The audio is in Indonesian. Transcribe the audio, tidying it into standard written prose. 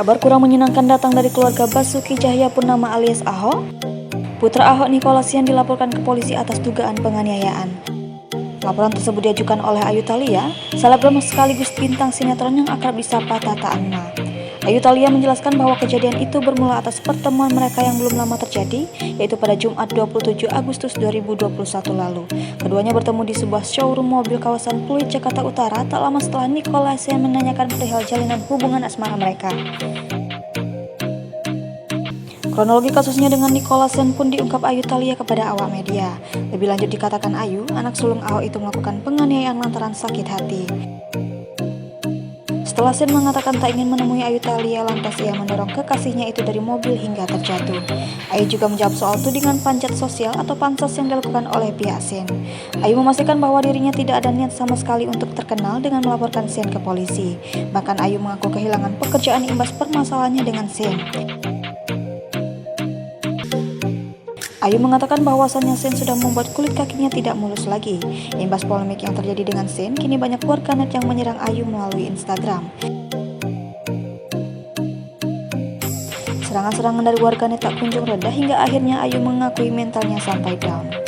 Kabar kurang menyenangkan datang dari keluarga Basuki Cahayapurnama alias Ahok. Putra Ahok Nikolasian dilaporkan ke polisi atas dugaan penganiayaan. Laporan tersebut diajukan oleh Ayu Thalia, selebgram sekaligus bintang sinetron yang akrab disapa Tata Anma. Ayu Thalia menjelaskan bahwa kejadian itu bermula atas pertemuan mereka yang belum lama terjadi, yaitu pada Jumat 27 Agustus 2021 lalu. Keduanya bertemu di sebuah showroom mobil kawasan Pluit, Jakarta Utara, tak lama setelah Nikolasian menanyakan perihal jalinan hubungan asmara mereka. Kronologi kasusnya dengan Nikolasian pun diungkap Ayu Thalia kepada awak media. Lebih lanjut dikatakan Ayu, anak sulung Ahok itu melakukan penganiayaan lantaran sakit hati. Setelah Sen mengatakan tak ingin menemui Ayu Thalia, lantas ia mendorong kekasihnya itu dari mobil hingga terjatuh. Ayu juga menjawab soal tudingan panjat sosial atau pansos yang dilakukan oleh pihak Sen. Ayu memastikan bahwa dirinya tidak ada niat sama sekali untuk terkenal dengan melaporkan Sen ke polisi. Bahkan Ayu mengaku kehilangan pekerjaan imbas permasalahannya dengan Sen. Ayu mengatakan bahwasannya Sen sudah membuat kulit kakinya tidak mulus lagi. Imbas polemik yang terjadi dengan Sen, kini banyak warganet yang menyerang Ayu melalui Instagram. Serangan-serangan dari warganet tak kunjung reda hingga akhirnya Ayu mengakui mentalnya sampai down.